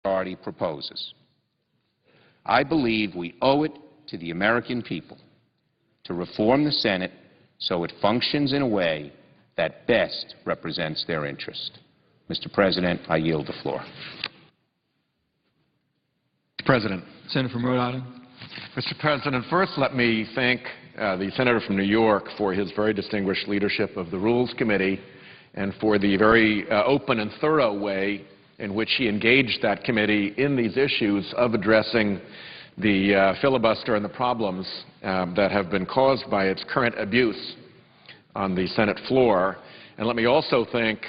Party proposes. I believe we owe it to the American people to reform the Senate so it functions in a way that best represents their interest. Mr. President, I yield the floor. Mr. President. Senator from Rhode Island. Mr. President, first let me thank the Senator from New York for his very distinguished leadership of the Rules Committee and for the very open and thorough way in which he engaged that committee in these issues of addressing the filibuster and the problems that have been caused by its current abuse on the Senate floor. And let me also thank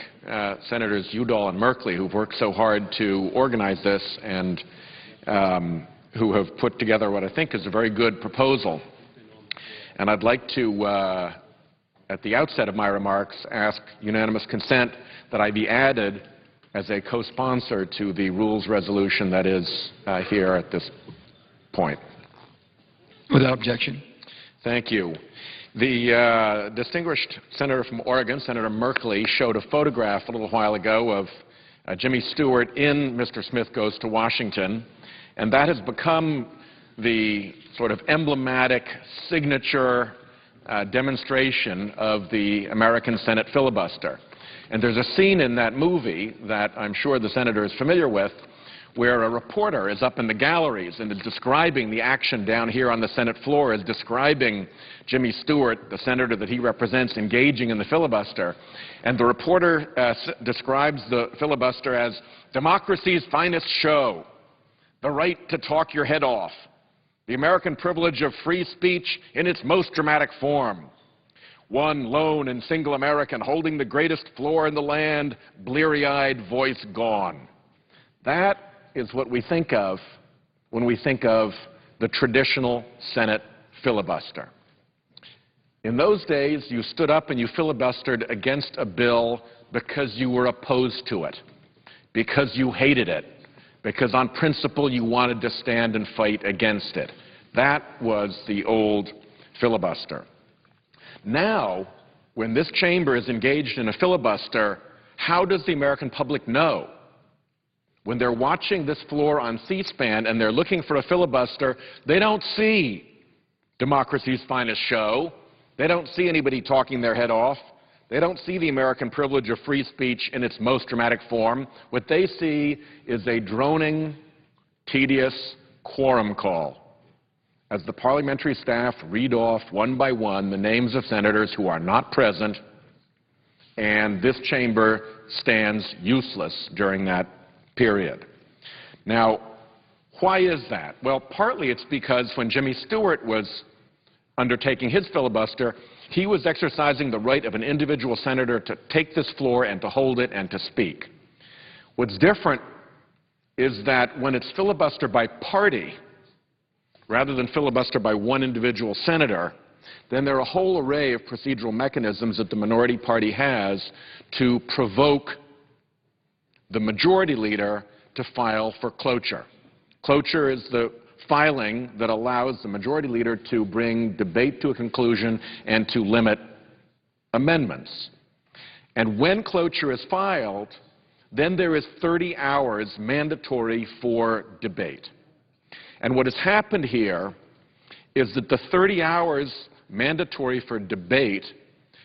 Senators Udall and Merkley, who've worked so hard to organize this and who have put together what I think is a very good proposal. And I'd like to, at the outset of my remarks, ask unanimous consent that I be added as a co-sponsor to the rules resolution that is here at this point. Without objection. Thank you. The distinguished senator from Oregon, Senator Merkley, showed a photograph a little while ago of Jimmy Stewart in Mr. Smith Goes to Washington, and that has become the sort of emblematic signature demonstration of the American Senate filibuster. And there's a scene in that movie that I'm sure the senator is familiar with where a reporter is up in the galleries and is describing the action down here on the Senate floor, is describing Jimmy Stewart, the senator that he represents, engaging in the filibuster. And the reporter describes the filibuster as democracy's finest show, the right to talk your head off, the American privilege of free speech in its most dramatic form. One lone and single American holding the greatest floor in the land, bleary-eyed, voice gone. That is what we think of when we think of the traditional Senate filibuster. In those days, you stood up and you filibustered against a bill because you were opposed to it, because you hated it, because on principle you wanted to stand and fight against it. That was the old filibuster. Now, when this chamber is engaged in a filibuster, how does the American public know? When they're watching this floor on C-SPAN and they're looking for a filibuster, they don't see democracy's finest show. They don't see anybody talking their head off. They don't see the American privilege of free speech in its most dramatic form. What they see is a droning, tedious quorum call as the parliamentary staff read off one by one the names of senators who are not present, and this chamber stands useless during that period. Now, why is that? Well, partly it's because when Jimmy Stewart was undertaking his filibuster, he was exercising the right of an individual senator to take this floor and to hold it and to speak. What's different is that when it's filibuster by party, rather than filibuster by one individual senator, then there are a whole array of procedural mechanisms that the minority party has to provoke the majority leader to file for cloture. Cloture is the filing that allows the majority leader to bring debate to a conclusion and to limit amendments. And when cloture is filed, then there is 30 hours mandatory for debate. And what has happened here is that the 30 hours mandatory for debate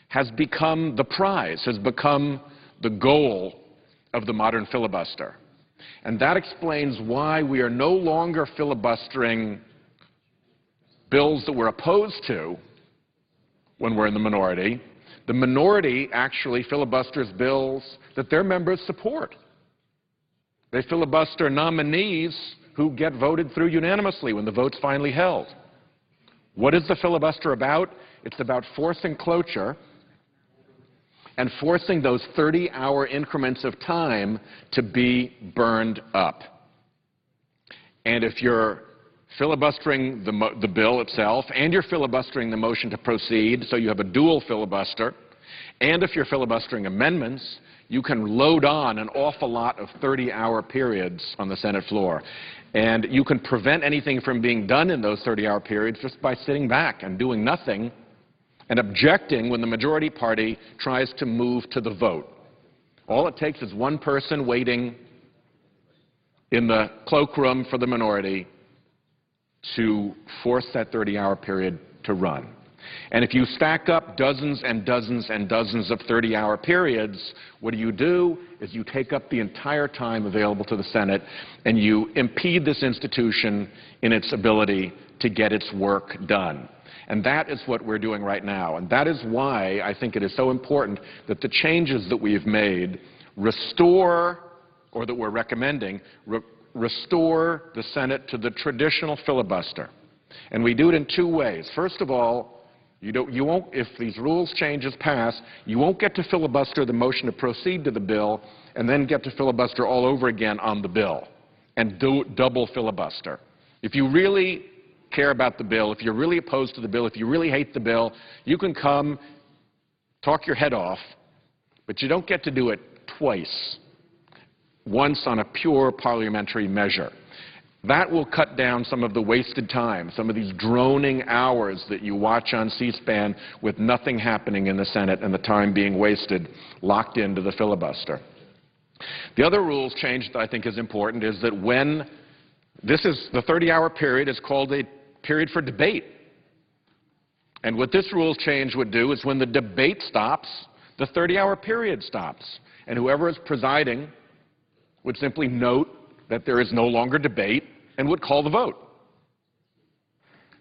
has become the prize, has become the goal of the modern filibuster. And that explains why we are no longer filibustering bills that we're opposed to when we're in the minority. The minority actually filibusters bills that their members support. They filibuster nominees who get voted through unanimously when the vote's finally held. What is the filibuster about? It's about forcing cloture and forcing those 30-hour increments of time to be burned up. And if you're filibustering the bill itself and you're filibustering the motion to proceed, so you have a dual filibuster, and if you're filibustering amendments, you can load on an awful lot of 30-hour periods on the Senate floor. And you can prevent anything from being done in those 30-hour periods just by sitting back and doing nothing and objecting when the majority party tries to move to the vote. All it takes is one person waiting in the cloakroom for the minority to force that 30-hour period to run. And if you stack up dozens and dozens and dozens of 30-hour periods, what do? Is you take up the entire time available to the Senate and you impede this institution in its ability to get its work done. And that is what we're doing right now. And that is why I think it is so important that the changes that we've made restore, or that we're recommending, restore the Senate to the traditional filibuster. And we do it in two ways. First of all, you won't, if these rules changes pass, you won't get to filibuster the motion to proceed to the bill and then get to filibuster all over again on the bill and do double filibuster. If you really care about the bill, if you're really opposed to the bill, if you really hate the bill, you can come, talk your head off, but you don't get to do it twice, once on a pure parliamentary measure. That will cut down some of the wasted time, some of these droning hours that you watch on C-SPAN with nothing happening in the Senate and the time being wasted locked into the filibuster. The other rules change that I think is important is that when this is the 30-hour period is called a period for debate. And what this rules change would do is when the debate stops, the 30-hour period stops. And whoever is presiding would simply note that there is no longer debate and would call the vote.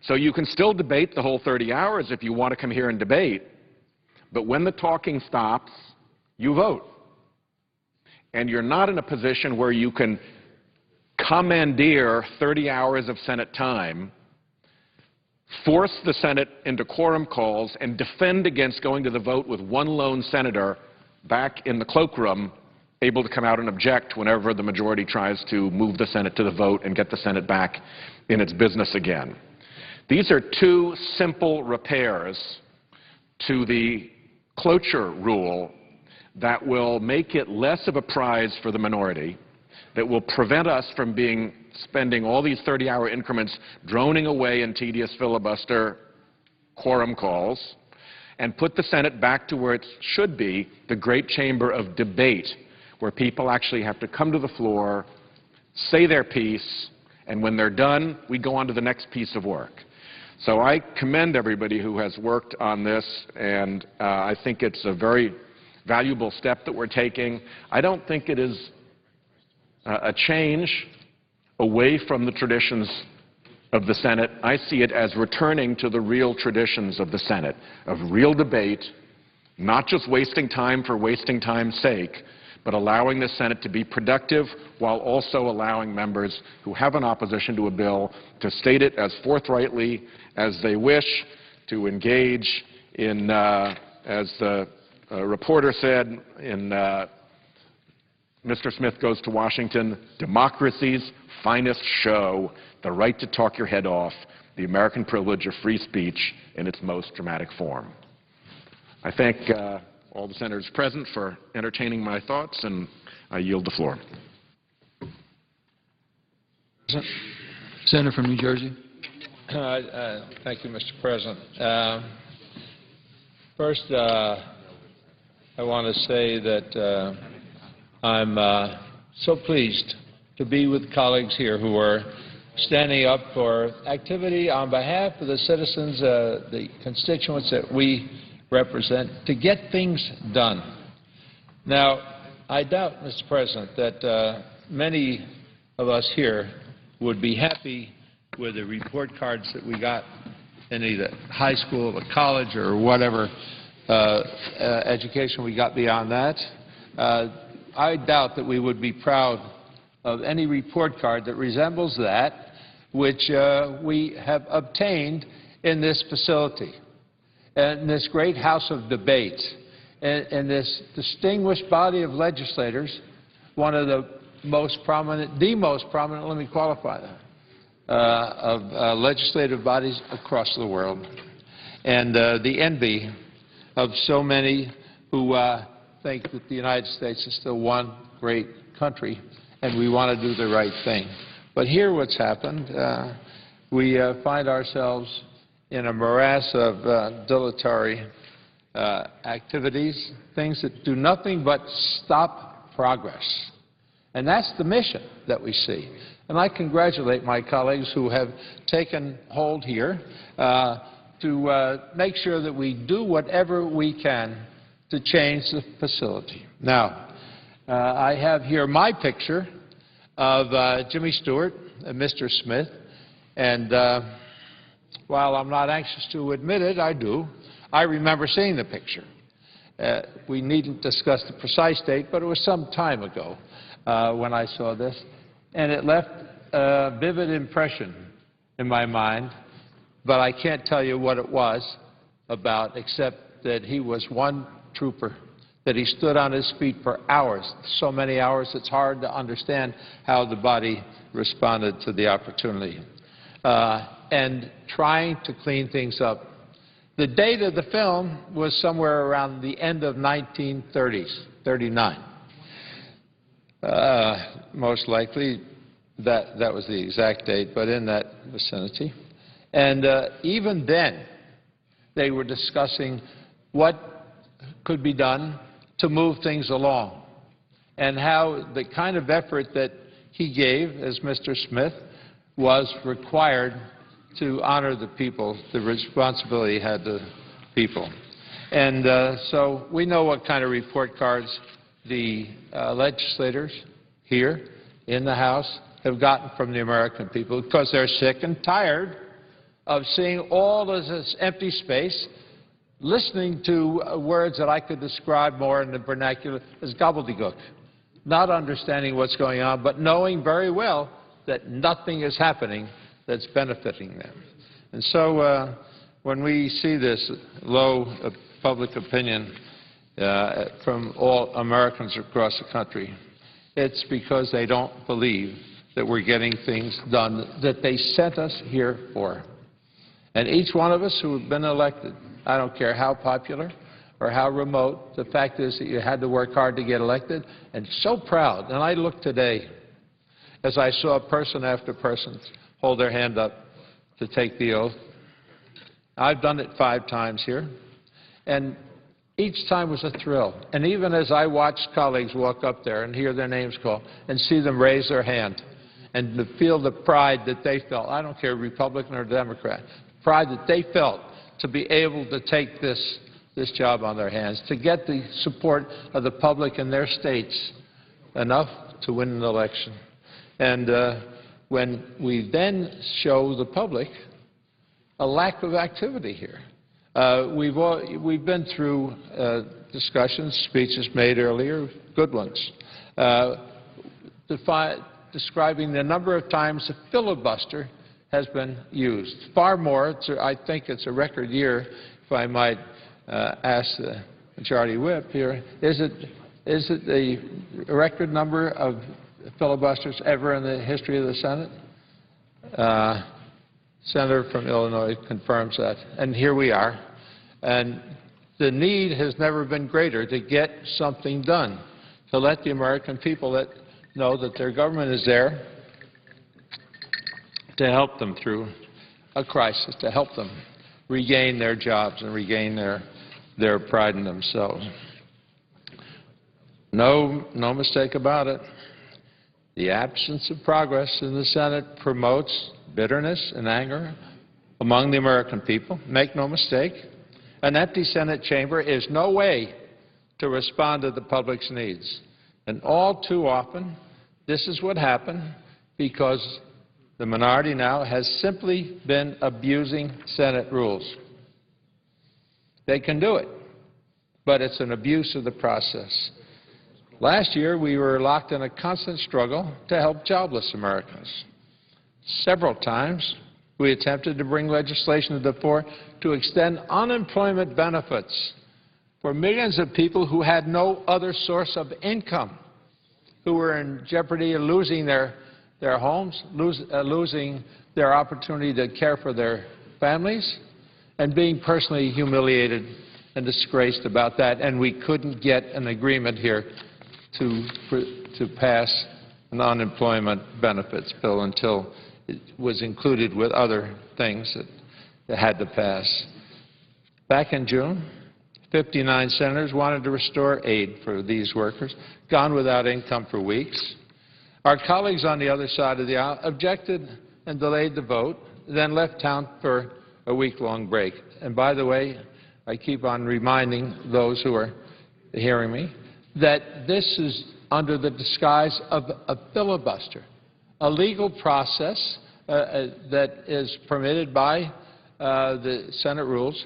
So you can still debate the whole 30 hours if you want to come here and debate, but when the talking stops, you vote. And you're not in a position where you can commandeer 30 hours of Senate time, force the Senate into quorum calls, and defend against going to the vote with one lone senator back in the cloakroom, able to come out and object whenever the majority tries to move the Senate to the vote and get the Senate back in its business again. These are two simple repairs to the cloture rule that will make it less of a prize for the minority, that will prevent us from spending all these 30-hour increments droning away in tedious filibuster quorum calls, and put the Senate back to where it should be, the great chamber of debate, where people actually have to come to the floor, say their piece, and when they're done, we go on to the next piece of work. So I commend everybody who has worked on this, and I think it's a very valuable step that we're taking. I don't think it is a change away from the traditions of the Senate. I see it as returning to the real traditions of the Senate, of real debate, not just wasting time for wasting time's sake, but allowing the Senate to be productive while also allowing members who have an opposition to a bill to state it as forthrightly as they wish, to engage in, as the reporter said in Mr. Smith Goes to Washington, democracy's finest show, the right to talk your head off, the American privilege of free speech in its most dramatic form. I thank all the senators present for entertaining my thoughts, and I yield the floor. Senator from New Jersey. Thank you, Mr. President. First, I want to say that I'm so pleased to be with colleagues here who are standing up for activity on behalf of the citizens, the constituents that we represent, to get things done. Now, I doubt, Mr. President, that many of us here would be happy with the report cards that we got in either high school or college or whatever education we got beyond that. I doubt that we would be proud of any report card that resembles that which we have obtained in this facility, in this great house of debate, in this distinguished body of legislators, one of the most prominent, let me qualify that, of legislative bodies across the world, and the envy of so many who think that the United States is still one great country and we want to do the right thing. But here what's happened, we find ourselves in a morass of dilatory activities, things that do nothing but stop progress. And that's the mission that we see. And I congratulate my colleagues who have taken hold here to make sure that we do whatever we can to change the facility. Now, I have here my picture of Jimmy Stewart and Mr. Smith, and while I'm not anxious to admit it, I do. I remember seeing the picture. We needn't discuss the precise date, but it was some time ago when I saw this, and it left a vivid impression in my mind, but I can't tell you what it was about, except that he was one trooper, that he stood on his feet for hours, so many hours it's hard to understand how the body responded to the opportunity, and trying to clean things up. The date of the film was somewhere around the end of 1930s, 39. Most likely that was the exact date, but in that vicinity. And even then, they were discussing what could be done to move things along and how the kind of effort that he gave, as Mr. Smith, was required to honor the people, the responsibility he had to people. And so we know what kind of report cards the legislators here in the House have gotten from the American people, because they're sick and tired of seeing all of this empty space, listening to words that I could describe more in the vernacular as gobbledygook, not understanding what's going on, but knowing very well that nothing is happening that's benefiting them. And so when we see this low public opinion from all Americans across the country, it's because they don't believe that we're getting things done that they sent us here for. And each one of us who have been elected, I don't care how popular or how remote, the fact is that you had to work hard to get elected, and so proud. And I look today as I saw person after person hold their hand up to take the oath. I've done it 5 times here, and each time was a thrill. And even as I watched colleagues walk up there and hear their names called and see them raise their hand and to feel the pride that they felt, I don't care Republican or Democrat, pride that they felt to be able to take this job on their hands, to get the support of the public in their states enough to win an election. And when we then show the public a lack of activity here, we've been through discussions, speeches made earlier, good ones, describing the number of times the filibuster has been used. Far more. I think it's a record year, if I might ask the Majority Whip here. Is it a record number of filibusters ever in the history of the Senate? Senator from Illinois confirms that. And here we are. And the need has never been greater to get something done, to let the American people know that their government is there to help them through a crisis, to help them regain their jobs and regain their pride in themselves. No mistake about it. The absence of progress in the Senate promotes bitterness and anger among the American people. Make no mistake, an empty Senate chamber is no way to respond to the public's needs. And all too often, this is what happened because the minority now has simply been abusing Senate rules. They can do it, but it's an abuse of the process. Last year, we were locked in a constant struggle to help jobless Americans. Several times, we attempted to bring legislation to the fore to extend unemployment benefits for millions of people who had no other source of income, who were in jeopardy of losing their homes, losing their opportunity to care for their families, and being personally humiliated and disgraced about that. And we couldn't get an agreement here to pass an unemployment benefits bill until it was included with other things that had to pass. Back in June, 59 senators wanted to restore aid for these workers, gone without income for weeks. Our colleagues on the other side of the aisle objected and delayed the vote, then left town for a week-long break. And by the way, I keep on reminding those who are hearing me that this is under the disguise of a filibuster, a legal process that is permitted by the Senate rules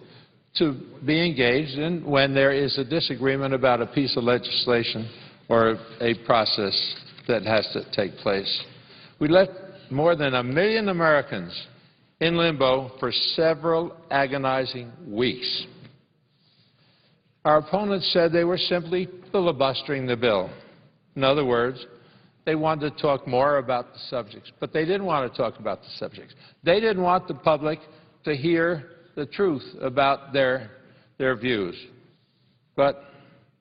to be engaged in when there is a disagreement about a piece of legislation or a process that has to take place. We left more than 1 million Americans in limbo for several agonizing weeks. Our opponents said they were simply filibustering the bill. In other words, they wanted to talk more about the subjects, but they didn't want to talk about the subjects. They didn't want the public to hear the truth about their views. But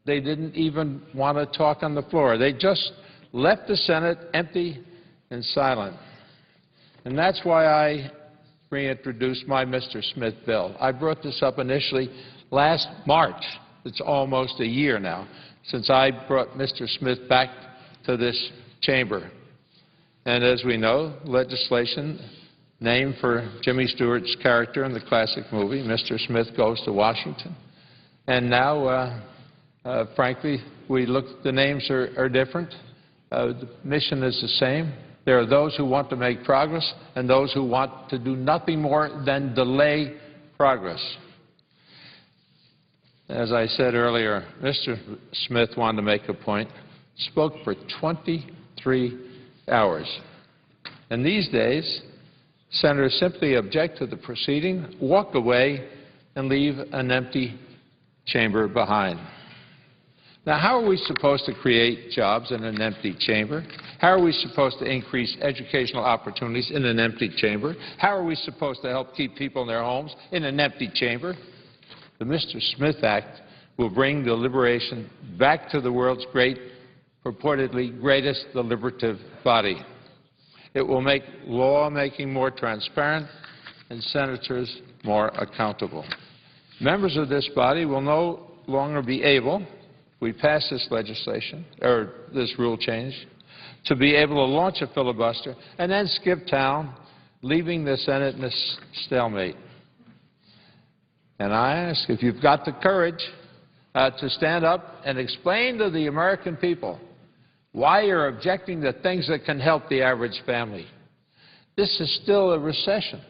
they didn't even want to talk on the floor. They just left the Senate empty and silent. And that's why I reintroduced my Mr. Smith bill. I brought this up initially last March. It's almost a year now since I brought Mr. Smith back to this chamber. And as we know, legislation named for Jimmy Stewart's character in the classic movie, Mr. Smith Goes to Washington. And now, frankly, the names are different. The mission is the same. There are those who want to make progress and those who want to do nothing more than delay progress. As I said earlier, Mr. Smith wanted to make a point, spoke for 23 hours. And these days, senators simply object to the proceeding, walk away, and leave an empty chamber behind. Now, how are we supposed to create jobs in an empty chamber? How are we supposed to increase educational opportunities in an empty chamber? How are we supposed to help keep people in their homes in an empty chamber? The Mr. Smith Act will bring deliberation back to the world's purportedly greatest deliberative body. It will make lawmaking more transparent and senators more accountable. Members of this body will no longer be able, if we pass this legislation, or this rule change, to be able to launch a filibuster and then skip town, leaving the Senate in a stalemate. And I ask if you've got the courage to stand up and explain to the American people why you're objecting to things that can help the average family. This is still a recession.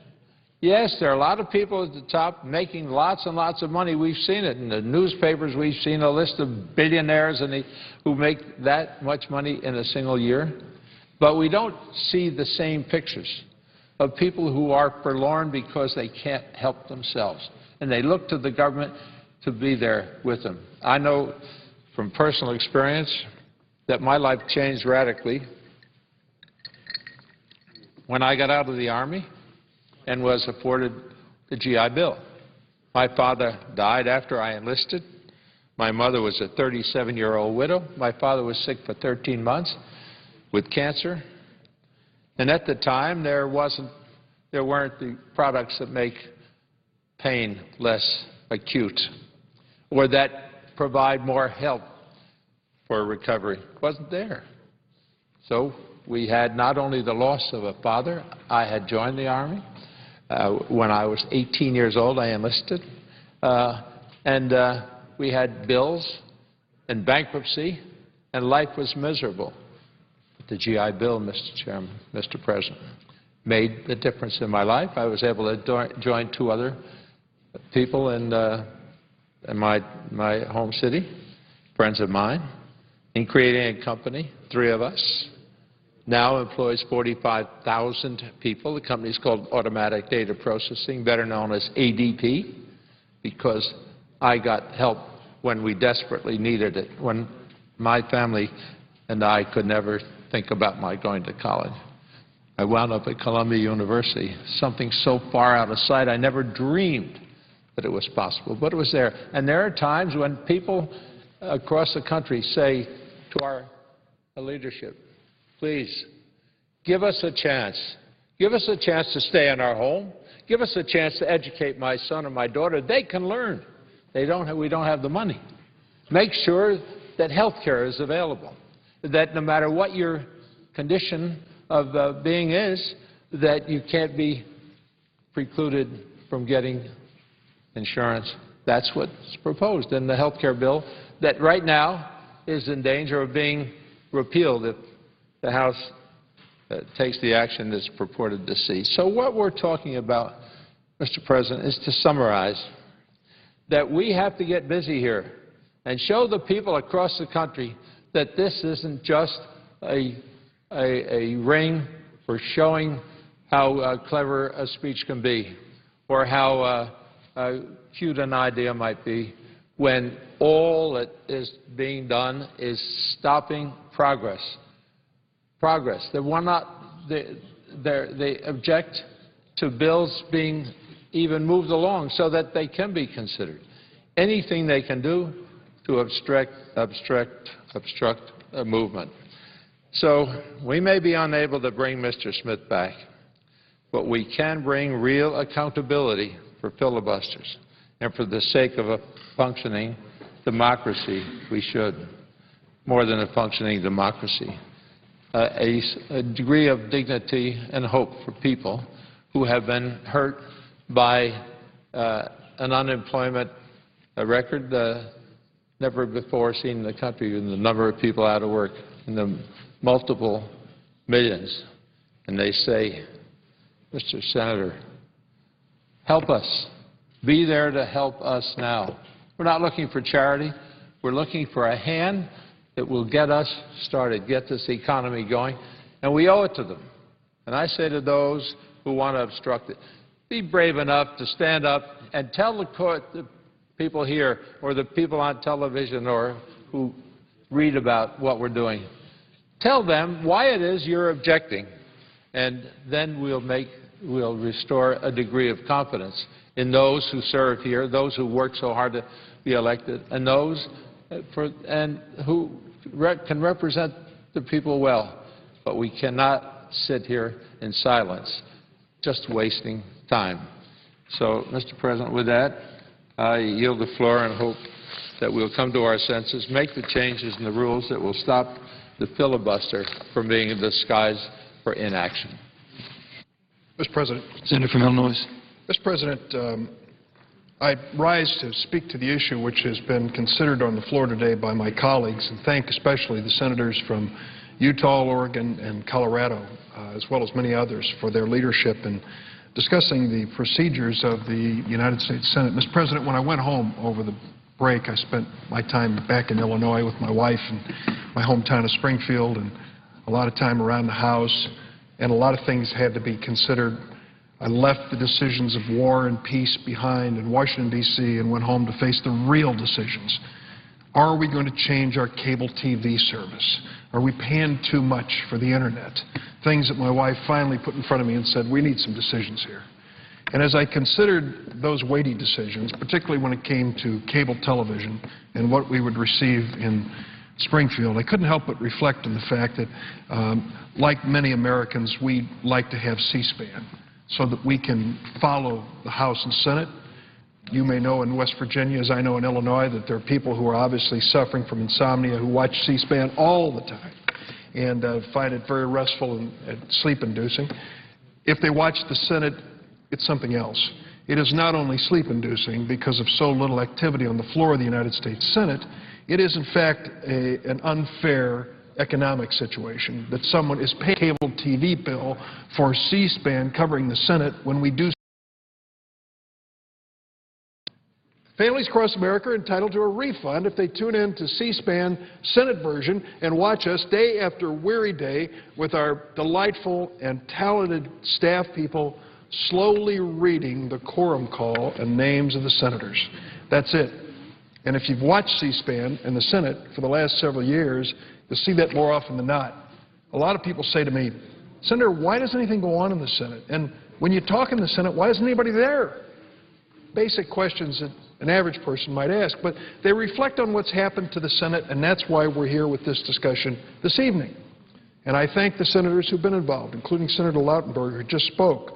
Yes, there are a lot of people at the top making lots and lots of money. We've seen it in the newspapers. We've seen a list of billionaires who make that much money in a single year. But we don't see the same pictures of people who are forlorn because they can't help themselves. And they look to the government to be there with them. I know from personal experience that my life changed radically when I got out of the Army and was afforded the GI Bill. My father died after I enlisted. My mother was a 37-year-old widow. My father was sick for 13 months with cancer. And at the time, there weren't the products that make pain less acute or that provide more help for recovery. It wasn't there. So we had not only the loss of a father. I had joined the Army. When I was 18 years old, I enlisted. We had bills and bankruptcy, and life was miserable. But the GI Bill, Mr. Chairman, Mr. President, made the difference in my life. I was able to join two other people in my home city, friends of mine, in creating a company, three of us. Now employs 45,000 people. The company is called Automatic Data Processing, better known as ADP, because I got help when we desperately needed it, when my family and I could never think about my going to college. I wound up at Columbia University, something so far out of sight I never dreamed that it was possible, but it was there. And there are times when people across the country say to our leadership, please, give us a chance. Give us a chance to stay in our home. Give us a chance to educate my son or my daughter. They can learn. We don't have the money. Make sure that health care is available, that no matter what your condition of being is that you can't be precluded from getting insurance. That's what's proposed in the health care bill that right now is in danger of being repealed if the House takes the action that's purported to see. So what we're talking about, Mr. President, is to summarize that we have to get busy here and show the people across the country that this isn't just a ring for showing how clever a speech can be or how cute an idea might be, when all that is being done is stopping progress. They object to bills being even moved along so that they can be considered. Anything they can do to obstruct a movement. So we may be unable to bring Mr. Smith back, but we can bring real accountability for filibusters. And for the sake of a functioning democracy, we should, more than a functioning democracy, a degree of dignity and hope for people who have been hurt by an unemployment record never before seen in the country, in the number of people out of work, in the multiple millions. And they say, Mr. Senator, help us. Be there to help us now. We're not looking for charity. We're looking for a hand that will get us started, get this economy going, and we owe it to them. And I say to those who want to obstruct it, be brave enough to stand up and tell the people here or the people on television or who read about what we're doing, tell them why it is you're objecting, and then we'll restore a degree of confidence in those who serve here, those who work so hard to be elected, and those who can represent the people well. But we cannot sit here in silence, just wasting time. So, Mr. President, with that, I yield the floor and hope that we'll come to our senses, make the changes in the rules that will stop the filibuster from being a disguise for inaction. Mr. President. Senator from Illinois. Mr. President, I rise to speak to the issue which has been considered on the floor today by my colleagues, and thank especially the senators from Utah, Oregon, and Colorado, as well as many others, for their leadership in discussing the procedures of the United States Senate. Mr. President, when I went home over the break, I spent my time back in Illinois with my wife in my hometown of Springfield, and a lot of time around the House, and a lot of things had to be considered. I left the decisions of war and peace behind in Washington, D.C., and went home to face the real decisions. Are we going to change our cable TV service? Are we paying too much for the Internet? Things that my wife finally put in front of me and said, we need some decisions here. And as I considered those weighty decisions, particularly when it came to cable television and what we would receive in Springfield, I couldn't help but reflect on the fact that, like many Americans, we like to have C-SPAN, so that we can follow the House and Senate. You may know in West Virginia, as I know in Illinois, that there are people who are obviously suffering from insomnia who watch C-SPAN all the time and find it very restful and sleep-inducing. If they watch the Senate, it's something else. It is not only sleep-inducing because of so little activity on the floor of the United States Senate, it is in fact an unfair economic situation that someone is paying a cable TV bill for C-SPAN covering the Senate when we do. Families across America are entitled to a refund if they tune in to C-SPAN Senate version and watch us day after weary day with our delightful and talented staff people slowly reading the quorum call and names of the senators. That's it. And if you've watched C-SPAN in the Senate for the last several years, you'll see that more often than not. A lot of people say to me, Senator, why doesn't anything go on in the Senate? And when you talk in the Senate, why isn't anybody there? Basic questions that an average person might ask, but they reflect on what's happened to the Senate, and that's why we're here with this discussion this evening. And I thank the senators who've been involved, including Senator Lautenberger, who just spoke.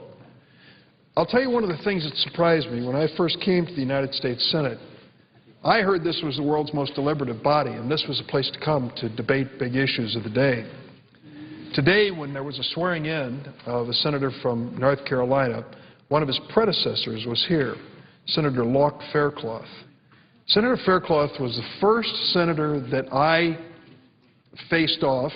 I'll tell you one of the things that surprised me when I first came to the United States Senate. I heard this was the world's most deliberative body, and this was a place to come to debate big issues of the day. Today, when there was a swearing in of a senator from North Carolina, one of his predecessors was here, Senator Locke Faircloth. Senator Faircloth was the first senator that I faced off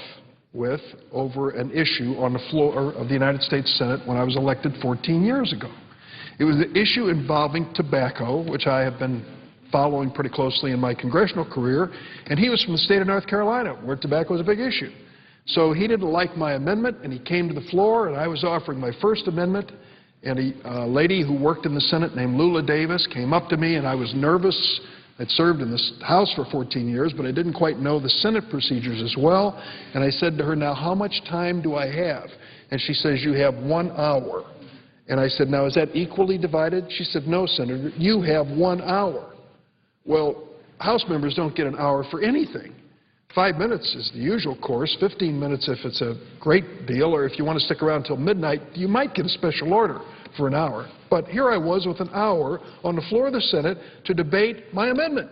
with over an issue on the floor of the United States Senate when I was elected 14 years ago. It was the issue involving tobacco, which I have been following pretty closely in my congressional career, and he was from the state of North Carolina, where tobacco is a big issue. So he didn't like my amendment, and he came to the floor, and I was offering my first amendment, and a lady who worked in the Senate named Lula Davis came up to me, and I was nervous. I'd served in this House for 14 years, but I didn't quite know the Senate procedures as well, and I said to her, now, how much time do I have? And she says, you have 1 hour. And I said, now, is that equally divided? She said, no, Senator, you have 1 hour. Well, House members don't get an hour for anything. 5 minutes is the usual course, 15 minutes if it's a great deal, or if you want to stick around until midnight, you might get a special order for an hour. But here I was with an hour on the floor of the Senate to debate my amendment.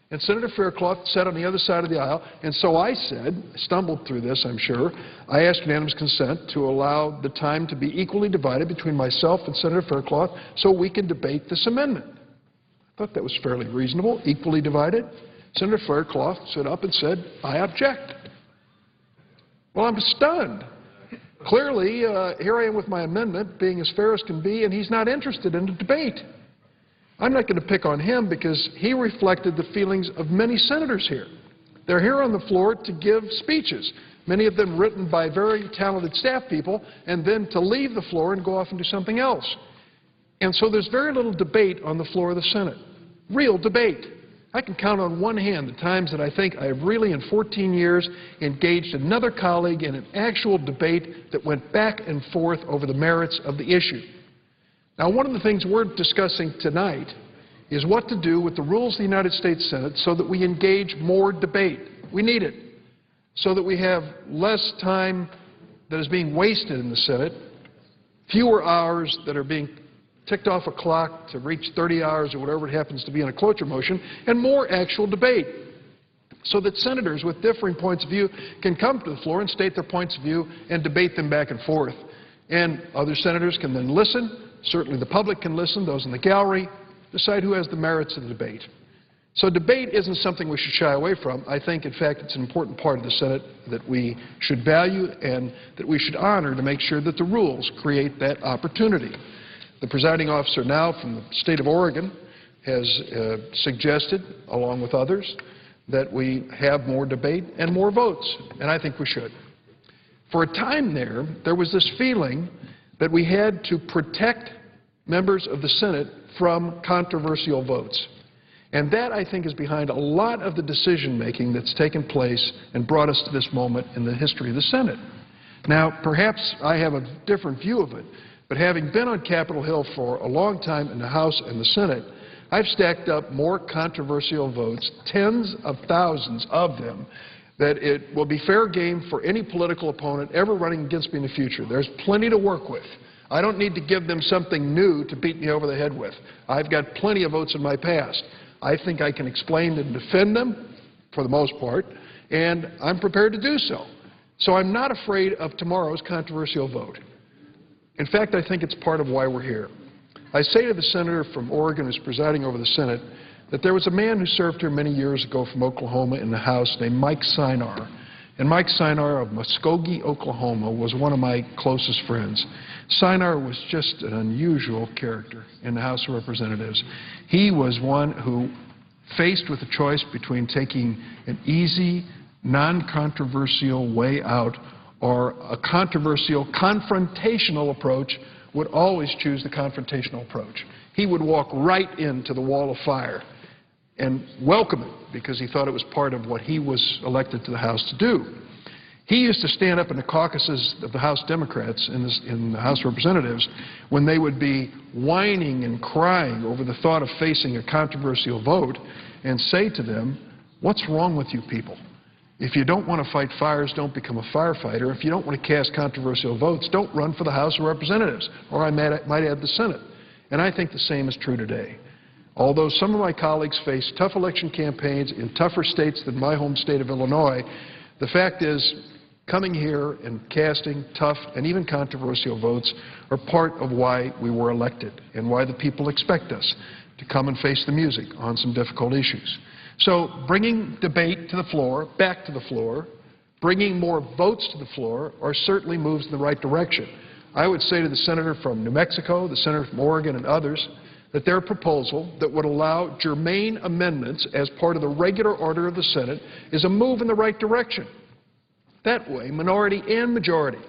And Senator Faircloth sat on the other side of the aisle, and so I said, stumbled through this, I'm sure, I asked unanimous consent to allow the time to be equally divided between myself and Senator Faircloth so we can debate this amendment. I thought that was fairly reasonable, equally divided. Senator Faircloth stood up and said, I object. Well, I'm stunned. Clearly, here I am with my amendment, being as fair as can be, and he's not interested in the debate. I'm not going to pick on him because he reflected the feelings of many senators here. They're here on the floor to give speeches, many of them written by very talented staff people, and then to leave the floor and go off and do something else. And so there's very little debate on the floor of the Senate, real debate. I can count on one hand the times that I think I have really, in 14 years, engaged another colleague in an actual debate that went back and forth over the merits of the issue. Now, one of the things we're discussing tonight is what to do with the rules of the United States Senate so that we engage more debate. We need it. So that we have less time that is being wasted in the Senate, fewer hours that are being ticked off a clock to reach 30 hours or whatever it happens to be in a cloture motion, and more actual debate, so that senators with differing points of view can come to the floor and state their points of view and debate them back and forth. And other senators can then listen. Certainly the public can listen, those in the gallery, decide who has the merits of the debate. So debate isn't something we should shy away from. I think, in fact, it's an important part of the Senate that we should value and that we should honor to make sure that the rules create that opportunity. The presiding officer now from the state of Oregon has suggested, along with others, that we have more debate and more votes, and I think we should. For a time there was this feeling that we had to protect members of the Senate from controversial votes. And that, I think, is behind a lot of the decision-making that's taken place and brought us to this moment in the history of the Senate. Now, perhaps I have a different view of it, but having been on Capitol Hill for a long time in the House and the Senate, I've stacked up more controversial votes, tens of thousands of them, that it will be fair game for any political opponent ever running against me in the future. There's plenty to work with. I don't need to give them something new to beat me over the head with. I've got plenty of votes in my past. I think I can explain and defend them, for the most part, and I'm prepared to do so. So I'm not afraid of tomorrow's controversial vote. In fact, I think it's part of why we're here. I say to the senator from Oregon who's presiding over the Senate that there was a man who served here many years ago from Oklahoma in the House named Mike Sinar. And Mike Sinar of Muskogee, Oklahoma, was one of my closest friends. Sinar was just an unusual character in the House of Representatives. He was one who, faced with a choice between taking an easy, non-controversial way out or a controversial, confrontational approach, would always choose the confrontational approach. He would walk right into the wall of fire and welcome it because he thought it was part of what he was elected to the House to do. He used to stand up in the caucuses of the House Democrats in the House of Representatives when they would be whining and crying over the thought of facing a controversial vote and say to them, what's wrong with you people? If you don't want to fight fires, don't become a firefighter. If you don't want to cast controversial votes, don't run for the House of Representatives, or I might add the Senate. And I think the same is true today. Although some of my colleagues face tough election campaigns in tougher states than my home state of Illinois, the fact is coming here and casting tough and even controversial votes are part of why we were elected and why the people expect us to come and face the music on some difficult issues. So bringing debate to the floor, back to the floor, bringing more votes to the floor are certainly moves in the right direction. I would say to the senator from New Mexico, the senator from Oregon, and others that their proposal that would allow germane amendments as part of the regular order of the Senate is a move in the right direction. That way, minority and majority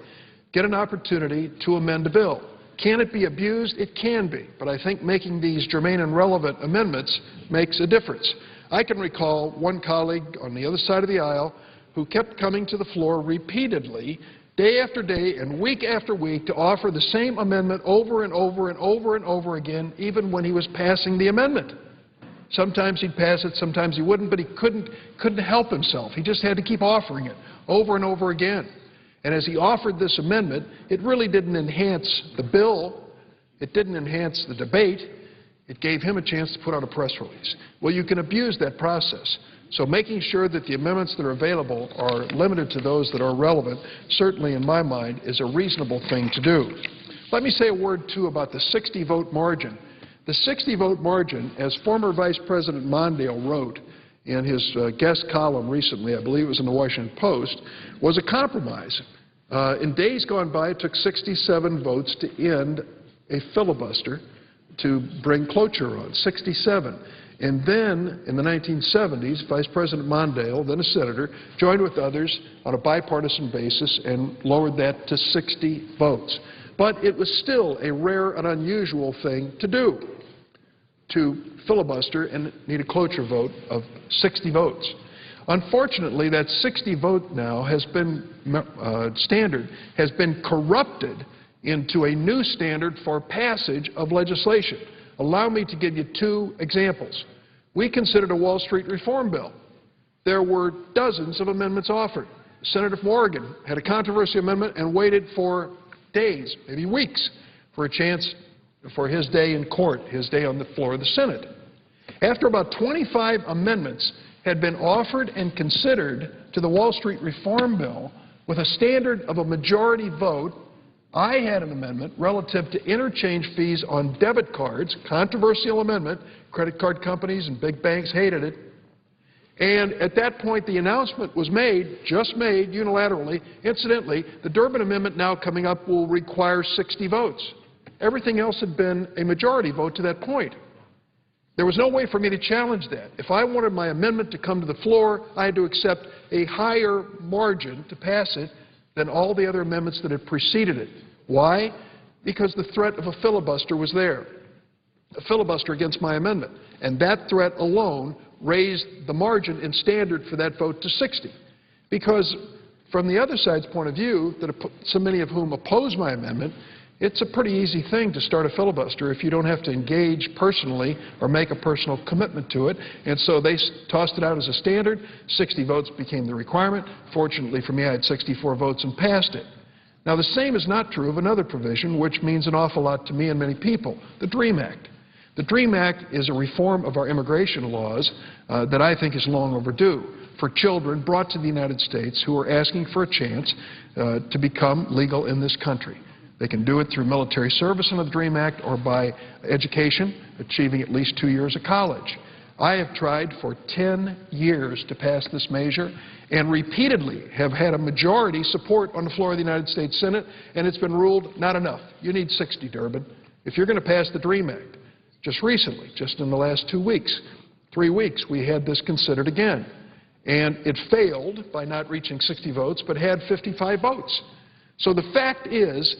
get an opportunity to amend a bill. Can it be abused? It can be. But I think making these germane and relevant amendments makes a difference. I can recall one colleague on the other side of the aisle who kept coming to the floor repeatedly, day after day and week after week, to offer the same amendment over and over and over and over again, even when he was passing the amendment. Sometimes he'd pass it, sometimes he wouldn't, but he couldn't help himself. He just had to keep offering it over and over again. And as he offered this amendment, it really didn't enhance the bill. It didn't enhance the debate. It gave him a chance to put out a press release. Well, you can abuse that process. So making sure that the amendments that are available are limited to those that are relevant, certainly in my mind, is a reasonable thing to do. Let me say a word, too, about the 60-vote margin. The 60-vote margin, as former Vice President Mondale wrote in his guest column recently, I believe it was in the Washington Post, was a compromise. In days gone by, it took 67 votes to end a filibuster to bring cloture on, 67. And then, in the 1970s, Vice President Mondale, then a senator, joined with others on a bipartisan basis and lowered that to 60 votes. But it was still a rare and unusual thing to do, to filibuster and need a cloture vote of 60 votes. Unfortunately, that 60 vote now has been standard has been corrupted into a new standard for passage of legislation. Allow me to give you two examples. We considered a Wall Street reform bill. There were dozens of amendments offered. The senator from Oregon had a controversial amendment and waited for days, maybe weeks, for a chance for his day in court, his day on the floor of the Senate. After about 25 amendments had been offered and considered to the Wall Street reform bill with a standard of a majority vote, I had an amendment relative to interchange fees on debit cards, controversial amendment. Credit card companies and big banks hated it. And at that point, the announcement was made, just made unilaterally. Incidentally, the Durbin Amendment now coming up will require 60 votes. Everything else had been a majority vote to that point. There was no way for me to challenge that. If I wanted my amendment to come to the floor, I had to accept a higher margin to pass it than all the other amendments that had preceded it. Why? Because the threat of a filibuster was there, a filibuster against my amendment. And that threat alone raised the margin in standard for that vote to 60. Because from the other side's point of view, that so many of whom oppose my amendment, it's a pretty easy thing to start a filibuster if you don't have to engage personally or make a personal commitment to it. And so they tossed it out as a standard. 60 votes became the requirement. Fortunately for me, I had 64 votes and passed it. Now, the same is not true of another provision, which means an awful lot to me and many people, the DREAM Act. The DREAM Act is a reform of our immigration laws that I think is long overdue for children brought to the United States who are asking for a chance to become legal in this country. They can do it through military service under the DREAM Act or by education, achieving at least 2 years of college. I have tried for 10 years to pass this measure and repeatedly have had a majority support on the floor of the United States Senate, and it's been ruled not enough. You need 60, Durbin, if you're going to pass the DREAM Act. Just recently, just in the last 2 weeks, 3 weeks, we had this considered again. And it failed by not reaching 60 votes, but had 55 votes. So the fact is,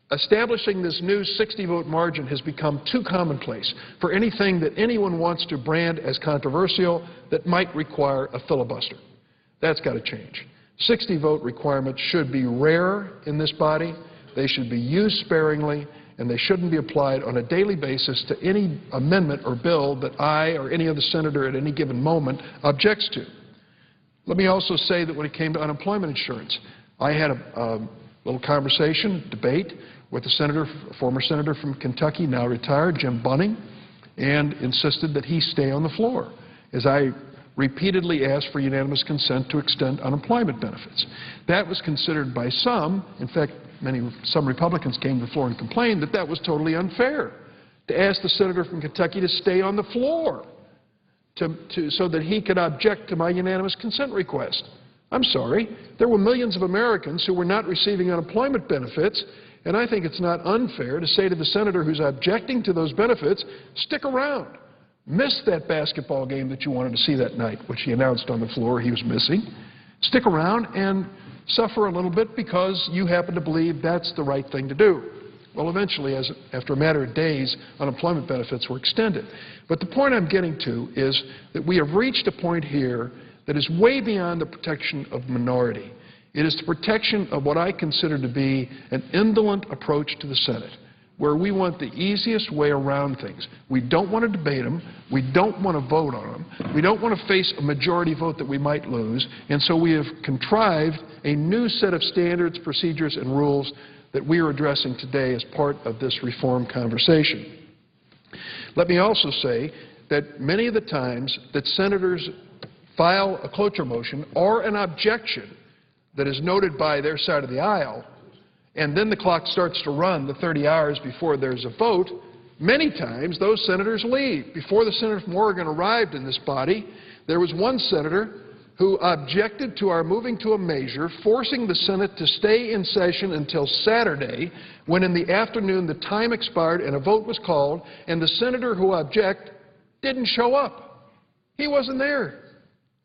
establishing this new 60-vote margin has become too commonplace for anything that anyone wants to brand as controversial that might require a filibuster. That's got to change. 60-vote requirements should be rare in this body. They should be used sparingly, and they shouldn't be applied on a daily basis to any amendment or bill that I or any other senator at any given moment objects to. Let me also say that when it came to unemployment insurance, I had a little conversation, debate, with a former senator from Kentucky, now retired, Jim Bunning, and insisted that he stay on the floor. As I repeatedly asked for unanimous consent to extend unemployment benefits. That was considered by some, in fact, some Republicans came to the floor and complained that that was totally unfair, to ask the senator from Kentucky to stay on the floor so that he could object to my unanimous consent request. I'm sorry. There were millions of Americans who were not receiving unemployment benefits, and I think it's not unfair to say to the senator who's objecting to those benefits, stick around. Miss that basketball game that you wanted to see that night, which he announced on the floor he was missing. Stick around and suffer a little bit because you happen to believe that's the right thing to do. Well, eventually, after a matter of days, unemployment benefits were extended. But the point I'm getting to is that we have reached a point here that is way beyond the protection of minority. It is the protection of what I consider to be an indolent approach to the Senate, where we want the easiest way around things. We don't want to debate them. We don't want to vote on them. We don't want to face a majority vote that we might lose. And so we have contrived a new set of standards, procedures, and rules that we are addressing today as part of this reform conversation. Let me also say that many of the times that senators file a cloture motion or an objection that is noted by their side of the aisle, and then the clock starts to run the 30 hours before there's a vote, many times those senators leave. Before the senator from Oregon arrived in this body, there was one senator who objected to our moving to a measure forcing the Senate to stay in session until Saturday, when in the afternoon the time expired and a vote was called, and the senator who objected didn't show up. He wasn't there.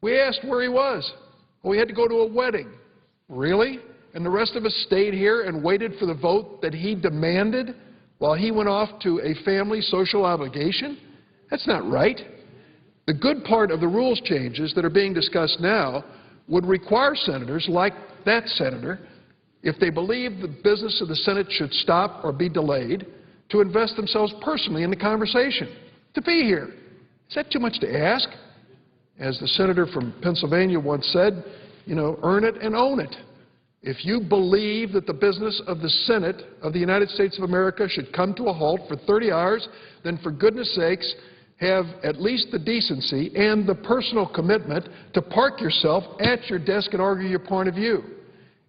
We asked where he was. Well, we had to go to a wedding. Really? And the rest of us stayed here and waited for the vote that he demanded while he went off to a family social obligation? That's not right. The good part of the rules changes that are being discussed now would require senators like that senator, if they believe the business of the Senate should stop or be delayed, to invest themselves personally in the conversation, to be here. Is that too much to ask? As the senator from Pennsylvania once said, you know, earn it and own it. If you believe that the business of the Senate of the United States of America should come to a halt for 30 hours, then for goodness sakes, have at least the decency and the personal commitment to park yourself at your desk and argue your point of view.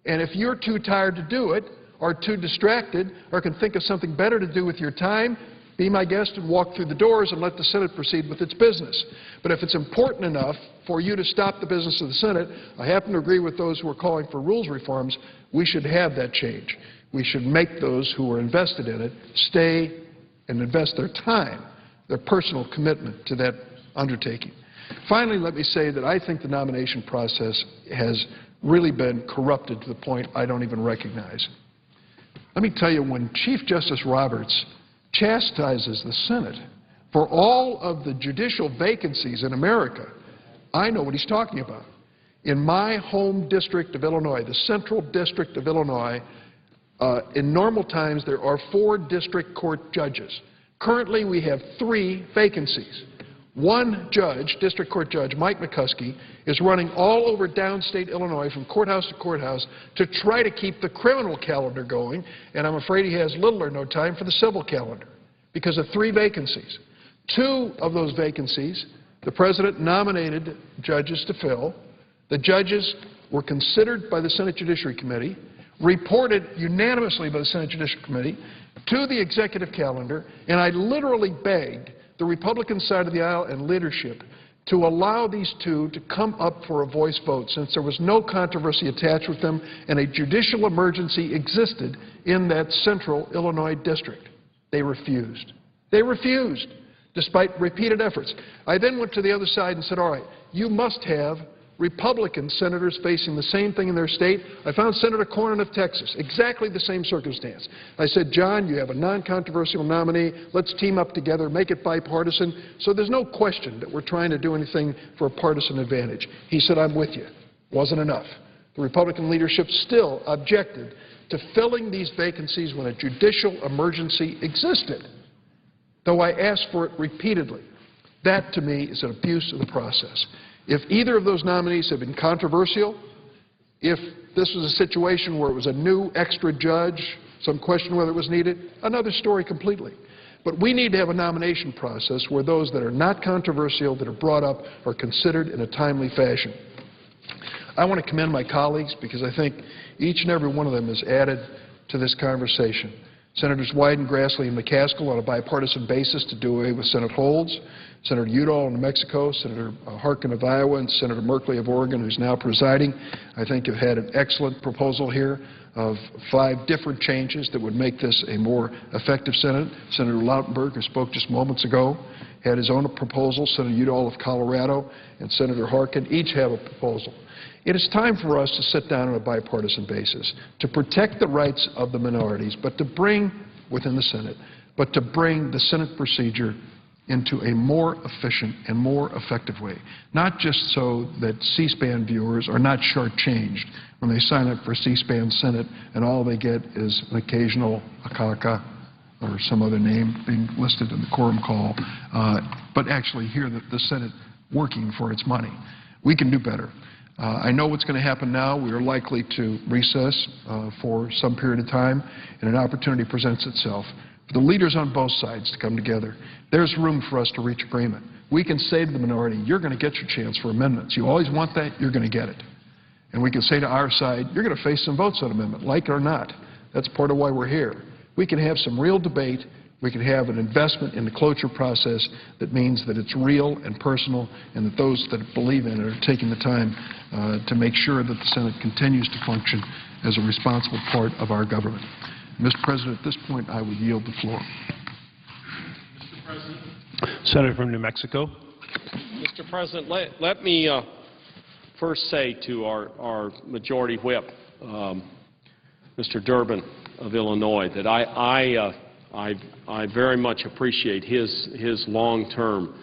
And if you're too tired to do it, or too distracted, or can think of something better to do with your time, be my guest and walk through the doors and let the Senate proceed with its business. But if it's important enough for you to stop the business of the Senate, I happen to agree with those who are calling for rules reforms, we should have that change. We should make those who are invested in it stay and invest their time, their personal commitment to that undertaking. Finally, let me say that I think the nomination process has really been corrupted to the point I don't even recognize. Let me tell you, when Chief Justice Roberts chastises the Senate for all of the judicial vacancies in America, I know what he's talking about. In my home district of Illinois, the Central District of Illinois, in normal times there are 4 district court judges. Currently we have 3 vacancies. One judge, district court judge, Mike McCuskey, is running all over downstate Illinois from courthouse to courthouse to try to keep the criminal calendar going, and I'm afraid he has little or no time for the civil calendar because of 3 vacancies. 2 of those vacancies, the President nominated judges to fill. The judges were considered by the Senate Judiciary Committee, reported unanimously by the Senate Judiciary Committee to the executive calendar, and I literally begged the Republican side of the aisle and leadership to allow these 2 to come up for a voice vote, since there was no controversy attached with them and a judicial emergency existed in that central Illinois district. They refused. They refused, despite repeated efforts. I then went to the other side and said, all right, you must have Republican senators facing the same thing in their state. I found Senator Cornyn of Texas, exactly the same circumstance. I said, John, you have a non-controversial nominee. Let's team up together, make it bipartisan. So there's no question that we're trying to do anything for a partisan advantage. He said, I'm with you. Wasn't enough. The Republican leadership still objected to filling these vacancies when a judicial emergency existed, though I asked for it repeatedly. That, to me, is an abuse of the process. If either of those nominees had been controversial, if this was a situation where it was a new extra judge, some question whether it was needed, another story completely. But we need to have a nomination process where those that are not controversial, that are brought up, are considered in a timely fashion. I want to commend my colleagues because I think each and every one of them has added to this conversation. Senators Wyden, Grassley, and McCaskill on a bipartisan basis to do away with Senate holds. Senator Udall of New Mexico, Senator Harkin of Iowa, and Senator Merkley of Oregon, who's now presiding, I think have had an excellent proposal here of 5 different changes that would make this a more effective Senate. Senator Lautenberg, who spoke just moments ago, had his own proposal. Senator Udall of Colorado and Senator Harkin each have a proposal. It is time for us to sit down on a bipartisan basis to protect the rights of the minorities, but to bring, within the Senate, but to bring the Senate procedure into a more efficient and more effective way, not just so that C-SPAN viewers are not shortchanged when they sign up for C-SPAN Senate and all they get is an occasional akaka or some other name being listed in the quorum call, but actually hear the Senate working for its money. We can do better. I know what's going to happen now. We are likely to recess for some period of time, and an opportunity presents itself for the leaders on both sides to come together. There's room for us to reach agreement. We can say to the minority, you're going to get your chance for amendments. You always want that, you're going to get it. And we can say to our side, you're going to face some votes on amendment, like it or not. That's part of why we're here. We can have some real debate. We can have an investment in the cloture process that means that it's real and personal and that those that believe in it are taking the time to make sure that the Senate continues to function as a responsible part of our government. Mr. President, at this point, I would yield the floor. Mr. President. Senator from New Mexico. Mr. President, let me first say to our Majority Whip, Mr. Durbin of Illinois, that I very much appreciate his long-term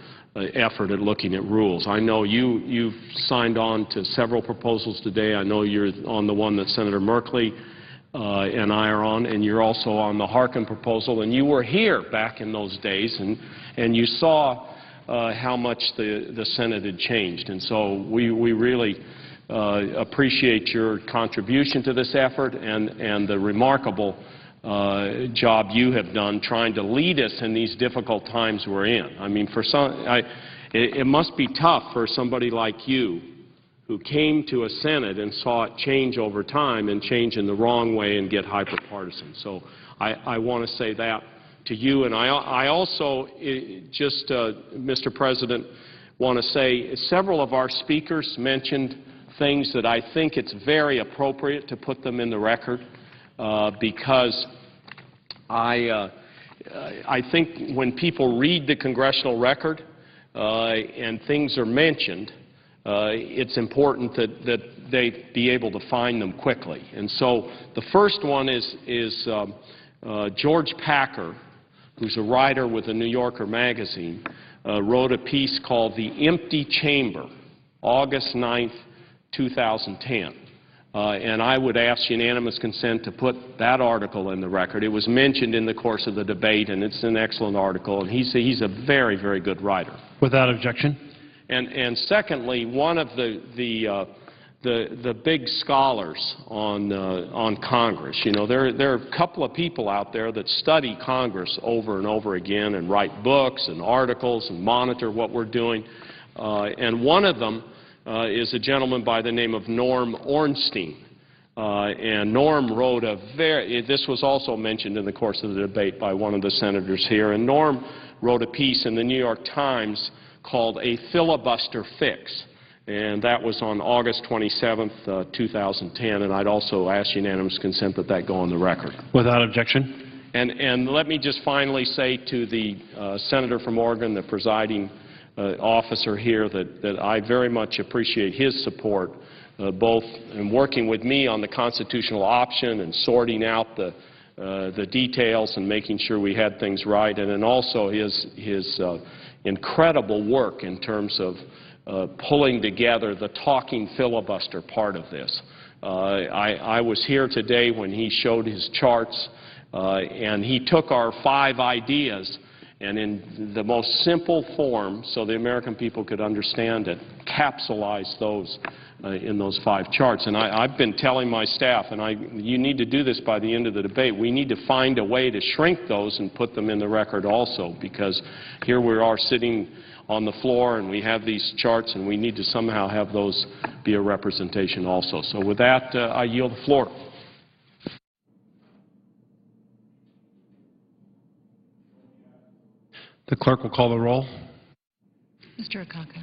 effort at looking at rules. I know you've signed on to several proposals today. I know you're on the one that Senator Merkley and I are on, and you're also on the Harkin proposal. And you were here back in those days, and you saw how much the Senate had changed. And so we really appreciate your contribution to this effort and the remarkable job you have done trying to lead us in these difficult times we're in. I mean, it must be tough for somebody like you who came to a Senate and saw it change over time and change in the wrong way and get hyper-partisan. So I want to say that to you. And I also just, Mr. President, want to say several of our speakers mentioned things that I think it's very appropriate to put them in the record because I think when people read the congressional record and things are mentioned, it's important that they be able to find them quickly. And so the first one is George Packer, who's a writer with the New Yorker magazine, wrote a piece called The Empty Chamber, August 9th, 2010. And I would ask unanimous consent to put that article in the record. It was mentioned in the course of the debate, and it's an excellent article, and he's a very, very good writer. Without objection. And secondly, one of the big scholars on Congress, you know, there are a couple of people out there that study Congress over and over again and write books and articles and monitor what we're doing. And one of them is a gentleman by the name of Norm Ornstein. And Norm wrote this was also mentioned in the course of the debate by one of the senators here, and Norm wrote a piece in the New York Times called A Filibuster Fix. And that was on August 27th, 2010, and I'd also ask unanimous consent that that go on the record. Without objection. And let me just finally say to the senator from Oregon, the presiding officer here, that I very much appreciate his support, both in working with me on the constitutional option and sorting out the details and making sure we had things right, and then also his incredible work in terms of pulling together the talking filibuster part of this. I was here today when he showed his charts, and he took our 5 ideas and in the most simple form, so the American people could understand it, capsulize those in those 5 charts. And I've been telling my staff, and you need to do this by the end of the debate, we need to find a way to shrink those and put them in the record also, because here we are sitting on the floor and we have these charts and we need to somehow have those be a representation also. So with that, I yield the floor. The clerk will call the roll. Mr. Akaka.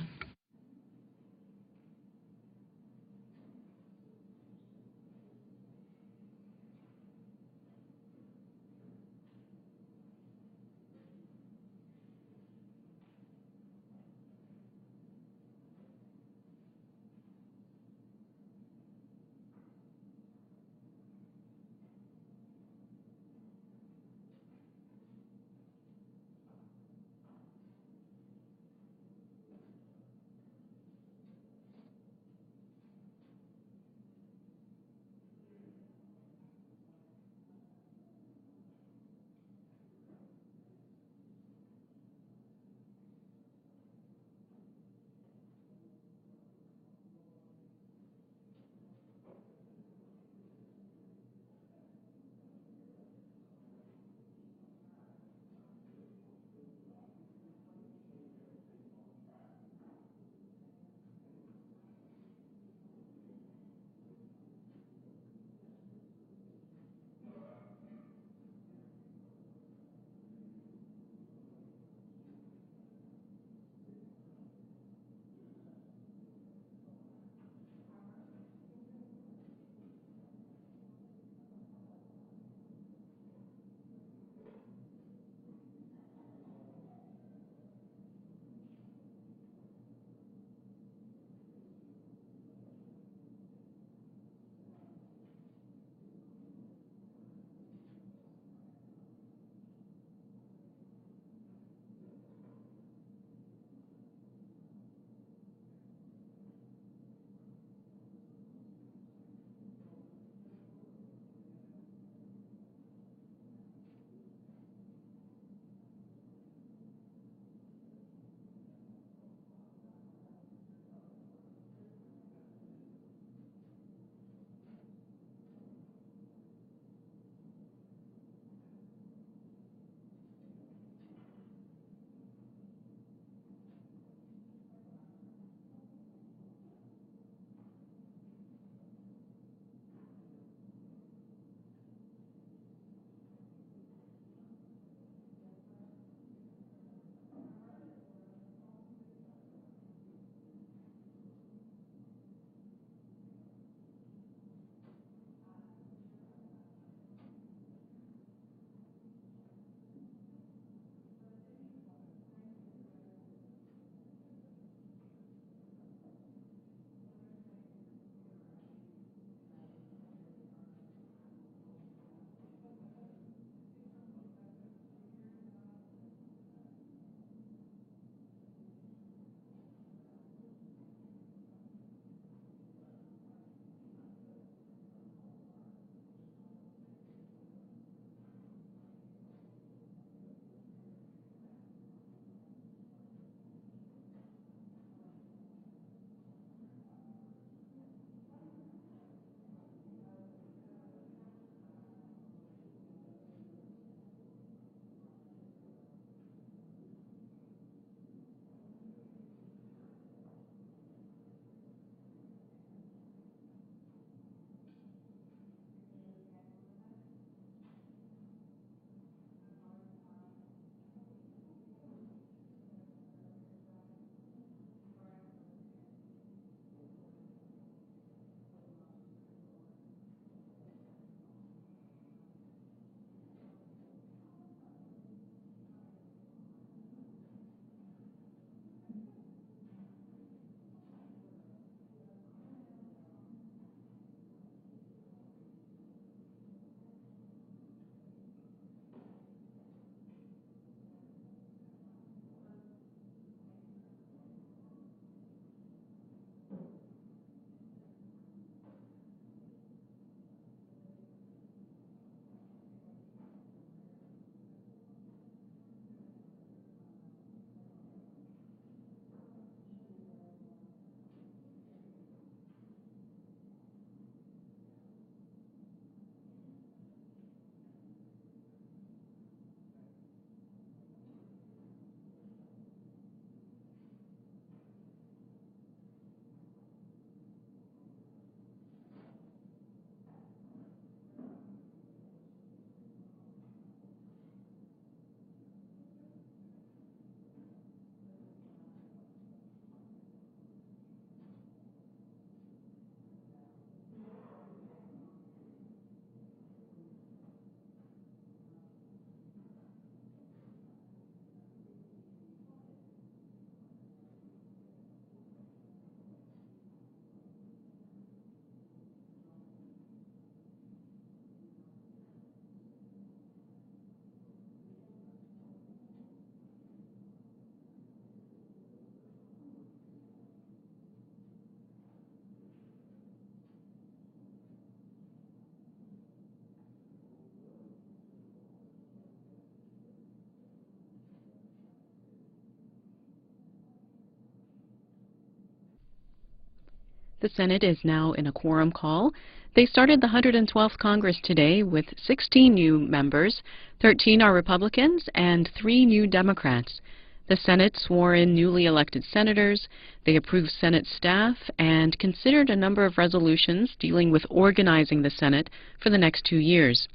The Senate is now in a quorum call. They started the 112th Congress today with 16 new members. 13 are Republicans and 3 new Democrats. The Senate swore in newly elected senators. They approved Senate staff and considered a number of resolutions dealing with organizing the Senate for the next 2 years.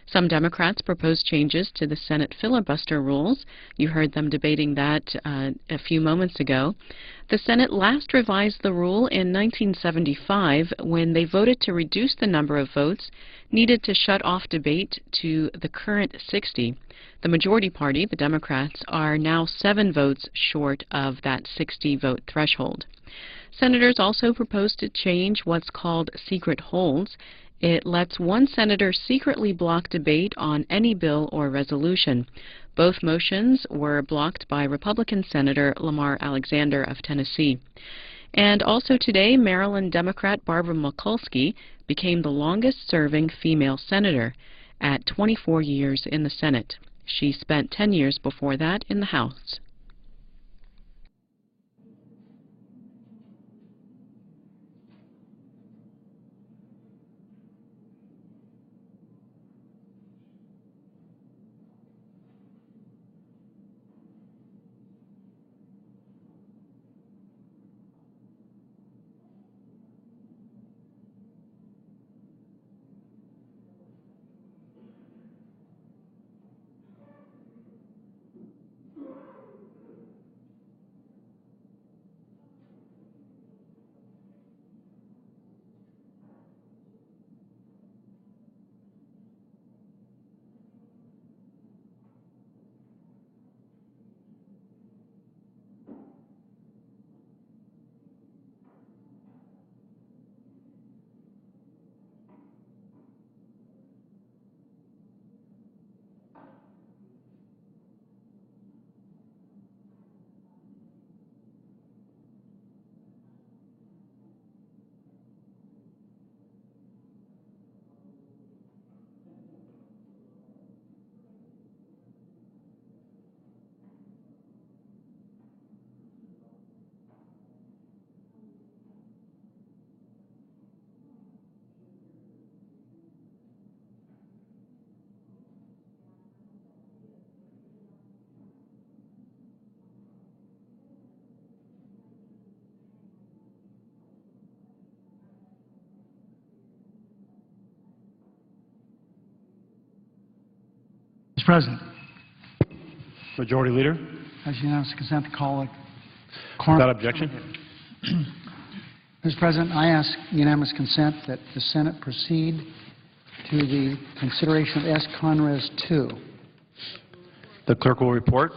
Some Democrats proposed changes to the Senate filibuster rules. You heard them debating that a few moments ago. The Senate last revised the rule in 1975 when they voted to reduce the number of votes needed to shut off debate to the current 60. The majority party, the Democrats, are now 7 votes short of that 60-vote threshold. Senators also proposed to change what's called secret holds. It lets one senator secretly block debate on any bill or resolution. Both motions were blocked by Republican Senator Lamar Alexander of Tennessee. And also today, Maryland Democrat Barbara Mikulski became the longest-serving female senator at 24 years in the Senate. She spent 10 years before that in the House. Mr. President. Majority Leader. Has unanimous consent to call a quorum. Without objection. Mr. President, I ask unanimous consent that the Senate proceed to the consideration of S. Conres 2. The clerk will report.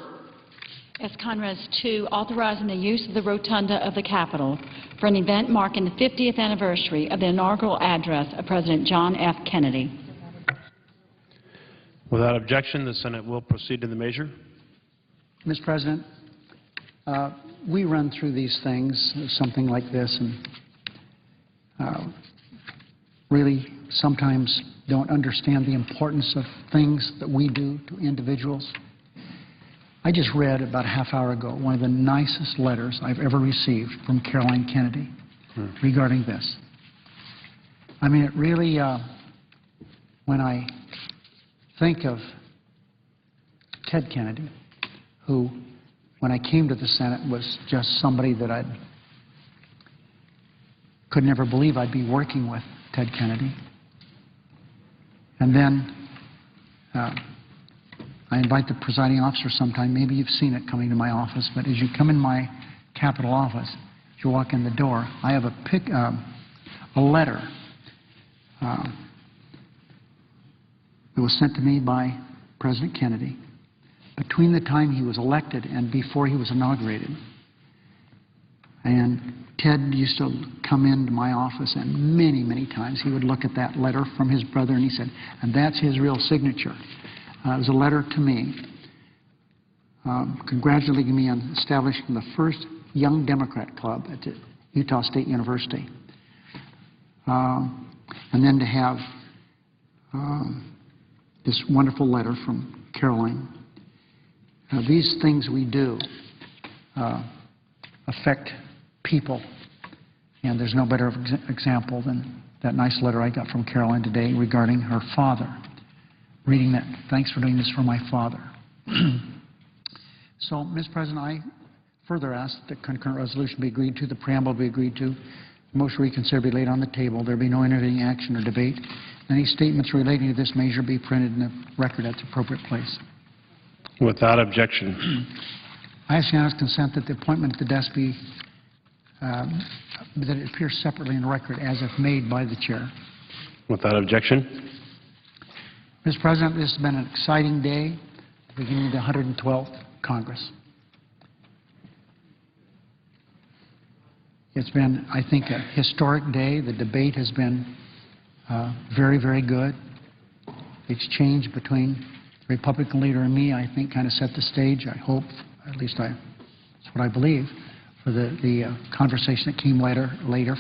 S. Conres 2, authorizing the use of the rotunda of the Capitol for an event marking the 50th anniversary of the inaugural address of President John F. Kennedy. Without objection, the Senate will proceed to the measure. Mr. President, we run through these things, something like this, and really sometimes don't understand the importance of things that we do to individuals. I just read about a half hour ago one of the nicest letters I've ever received from Caroline Kennedy regarding this. I mean, it really, when I think of Ted Kennedy, who, when I came to the Senate, was just somebody that I could never believe I'd be working with, Ted Kennedy. And then I invite the presiding officer sometime, maybe you've seen it coming to my office, but as you come in my Capitol office, as you walk in the door, I have a letter that was sent to me by President Kennedy between the time he was elected and before he was inaugurated. And Ted used to come into my office, and many, many times he would look at that letter from his brother, and he said, and that's his real signature. It was a letter to me congratulating me on establishing the first Young Democrat Club at Utah State University. And then to have this wonderful letter from Caroline. These things we do affect people And there's no better example than that nice letter I got from Caroline today regarding her father. Reading that, thanks for doing this for my father. So, Ms. President, I further ask that the concurrent resolution be agreed to, the preamble be agreed to, the motion reconsider be laid on the table, there be no intervening action or debate, and any statements relating to this measure be printed in the record at the appropriate place. Without objection. I ask unanimous consent that the appointment at the desk be, that it appears separately in the record as if made by the chair. Without objection. Mr. President, this has been an exciting day, the beginning of the 112th Congress. It's been, I think, a historic day. The debate has been very, very good. The exchange between the Republican leader and me, I think, kind of set the stage. I hope, at least that's what I believe, for the conversation that came later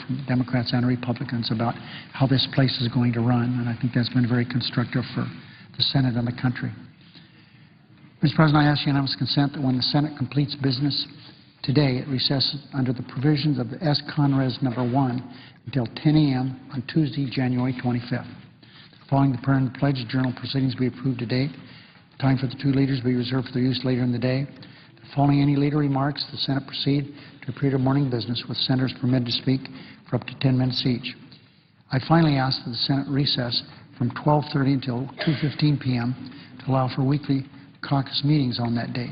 from Democrats and Republicans about how this place is going to run. And I think that's been very constructive for the Senate and the country. Mr. President, I ask unanimous consent that when the Senate completes business today, it recesses under the provisions of the S. Conres No. 1 until 10 a.m. on Tuesday, January 25th. Following the prayer and pledge, journal proceedings be approved today. Time for the two leaders be reserved for their use later in the day. Following any leader remarks, the Senate proceed to a period of morning business with senators permitted to speak for up to 10 minutes each. I finally ask that the Senate recess from 12:30 until 2:15 p.m. to allow for weekly caucus meetings on that day.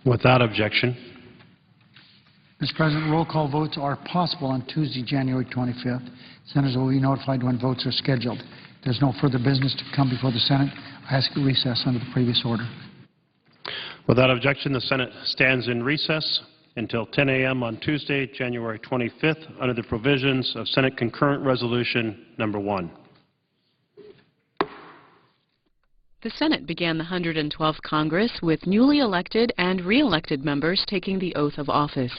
Without objection. Mr. President, roll call votes are possible on Tuesday, January 25th. Senators will be notified when votes are scheduled. If there's no further business to come before the Senate, I ask a recess under the previous order. Without objection, the Senate stands in recess until 10 a.m. on Tuesday, January 25th, under the provisions of Senate Concurrent Resolution Number 1. The Senate began the 112th Congress with newly elected and re-elected members taking the oath of office.